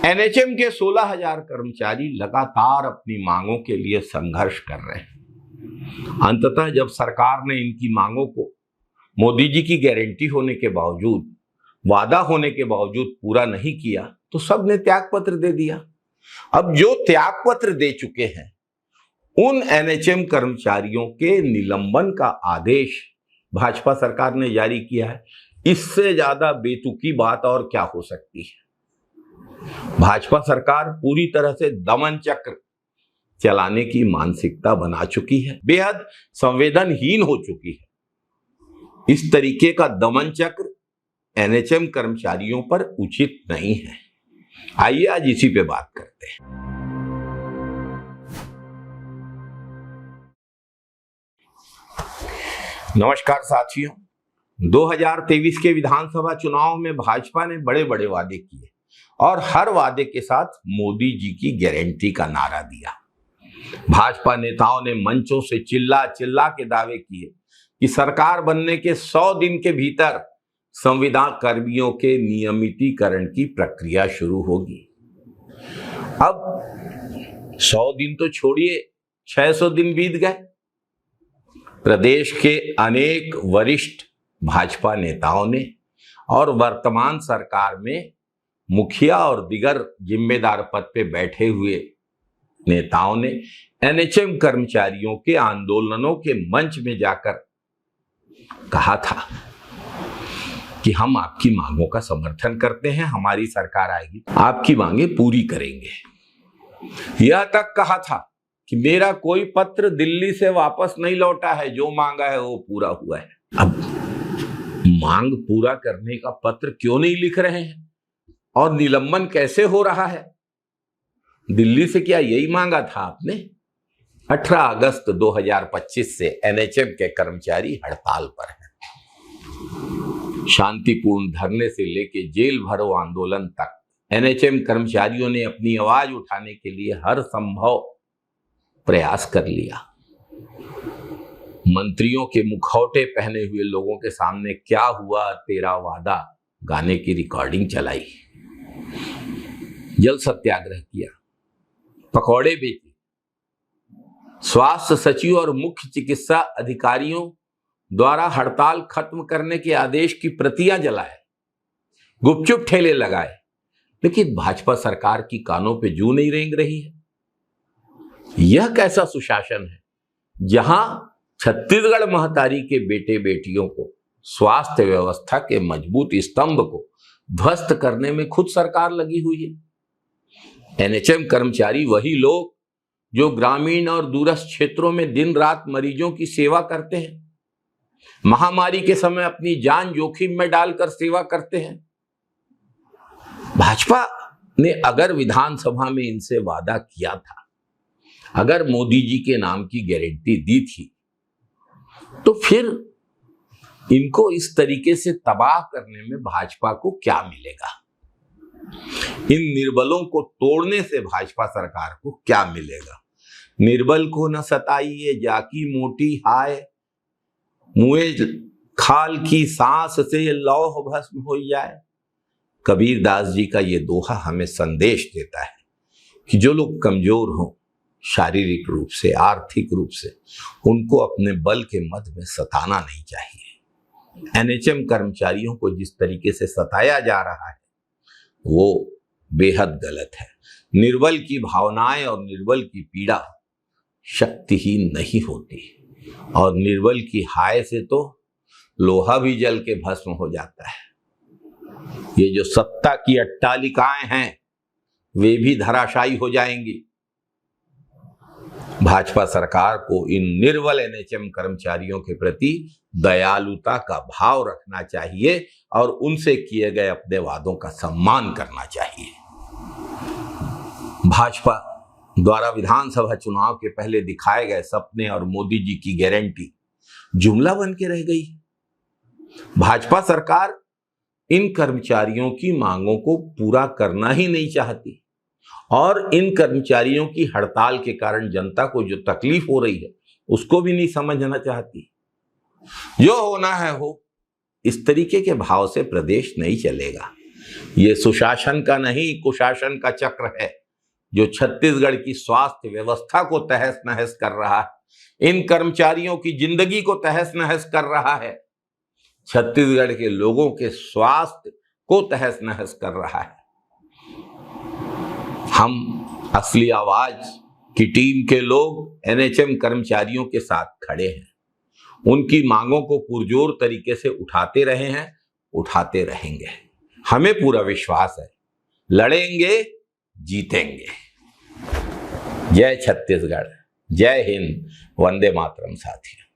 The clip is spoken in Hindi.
एनएचएम के 16,000 कर्मचारी लगातार अपनी मांगों के लिए संघर्ष कर रहे हैं। अंततः जब सरकार ने इनकी मांगों को मोदी जी की गारंटी होने के बावजूद, वादा होने के बावजूद पूरा नहीं किया तो सबने त्याग पत्र दे दिया। अब जो त्याग पत्र दे चुके हैं उन एनएचएम कर्मचारियों के निलंबन का आदेश भाजपा सरकार ने जारी किया है। इससे ज्यादा बेतुकी बात और क्या हो सकती है। भाजपा सरकार पूरी तरह से दमन चक्र चलाने की मानसिकता बना चुकी है, बेहद संवेदनहीन हो चुकी है। इस तरीके का दमन चक्र एनएचएम कर्मचारियों पर उचित नहीं है। आइए आज इसी पे बात करते हैं। नमस्कार साथियों, 2023 के विधानसभा चुनाव में भाजपा ने बड़े बड़े वादे किए और हर वादे के साथ मोदी जी की गारंटी का नारा दिया। भाजपा नेताओं ने मंचों से चिल्ला चिल्ला के दावे किए कि सरकार बनने के 100 दिन के भीतर संविदा कर्मियों के नियमितीकरण की प्रक्रिया शुरू होगी। अब 100 दिन तो छोड़िए, 600 दिन बीत गए। प्रदेश के अनेक वरिष्ठ भाजपा नेताओं ने और वर्तमान सरकार में मुखिया और दिगर जिम्मेदार पद पे बैठे हुए नेताओं ने एनएचएम कर्मचारियों के आंदोलनों के मंच में जाकर कहा था कि हम आपकी मांगों का समर्थन करते हैं, हमारी सरकार आएगी आपकी मांगे पूरी करेंगे। यह तक कहा था कि मेरा कोई पत्र दिल्ली से वापस नहीं लौटा है, जो मांगा है वो पूरा हुआ है। अब मांग पूरा करने का पत्र क्यों नहीं लिख रहे हैं और निलंबन कैसे हो रहा है? दिल्ली से क्या यही मांगा था आपने? 18 अगस्त 2025 से एनएचएम के कर्मचारी हड़ताल पर हैं। शांतिपूर्ण धरने से लेकर जेल भरो आंदोलन तक एनएचएम कर्मचारियों ने अपनी आवाज उठाने के लिए हर संभव प्रयास कर लिया। मंत्रियों के मुखौटे पहने हुए लोगों के सामने क्या हुआ तेरा वादा गाने की रिकॉर्डिंग चलाई, जल सत्याग्रह किया, पकौड़े बेचे, स्वास्थ्य सचिव और मुख्य चिकित्सा अधिकारियों द्वारा हड़ताल खत्म करने के आदेश की प्रतियां जलाए, गुपचुप ठेले लगाए, लेकिन भाजपा सरकार की कानों पे जू नहीं रेंग रही है। यह कैसा सुशासन है जहां छत्तीसगढ़ महतारी के बेटे बेटियों को स्वास्थ्य व्यवस्था के मजबूत स्तंभ को ध्वस्त करने में खुद सरकार लगी हुई है। एनएचएम कर्मचारी वही लोग जो ग्रामीण और दूरस्थ क्षेत्रों में दिन रात मरीजों की सेवा करते हैं, महामारी के समय अपनी जान जोखिम में डालकर सेवा करते हैं। भाजपा ने अगर विधानसभा में इनसे वादा किया था, अगर मोदी जी के नाम की गारंटी दी थी, तो फिर इनको इस तरीके से तबाह करने में भाजपा को क्या मिलेगा? इन निर्बलों को तोड़ने से भाजपा सरकार को क्या मिलेगा? निर्बल को न सताइए जाकी मोटी हाय, मुए खाल की सांस से लौह भस्म हो जाए। कबीर दास जी का ये दोहा हमें संदेश देता है कि जो लोग कमजोर हों शारीरिक रूप से, आर्थिक रूप से, उनको अपने बल के मद में सताना नहीं चाहिए। एनएचएम कर्मचारियों को जिस तरीके से सताया जा रहा है वो बेहद गलत है। निर्बल की भावनाएं और निर्बल की पीड़ा शक्तिहीन नहीं होती और निर्बल की हाय से तो लोहा भी जल के भस्म हो जाता है। ये जो सत्ता की अट्टालिकाएं हैं वे भी धराशायी हो जाएंगी। भाजपा सरकार को इन निर्बल एनएचएम कर्मचारियों के प्रति दयालुता का भाव रखना चाहिए और उनसे किए गए अपने वादों का सम्मान करना चाहिए। भाजपा द्वारा विधानसभा चुनाव के पहले दिखाए गए सपने और मोदी जी की गारंटी जुमला बन के रह गई। भाजपा सरकार इन कर्मचारियों की मांगों को पूरा करना ही नहीं चाहती और इन कर्मचारियों की हड़ताल के कारण जनता को जो तकलीफ हो रही है उसको भी नहीं समझना चाहती। जो होना है हो, इस तरीके के भाव से प्रदेश नहीं चलेगा। ये सुशासन का नहीं, कुशासन का चक्र है जो छत्तीसगढ़ की स्वास्थ्य व्यवस्था को तहस नहस कर रहा है, इन कर्मचारियों की जिंदगी को तहस नहस कर रहा है, छत्तीसगढ़ के लोगों के स्वास्थ्य को तहस नहस कर रहा है। हम असली आवाज की टीम के लोग एनएचएम कर्मचारियों के साथ खड़े हैं, उनकी मांगों को पुरजोर तरीके से उठाते रहे हैं, उठाते रहेंगे। हमें पूरा विश्वास है, लड़ेंगे, जीतेंगे। जय छत्तीसगढ़, जय हिंद, वंदे मातरम साथियों।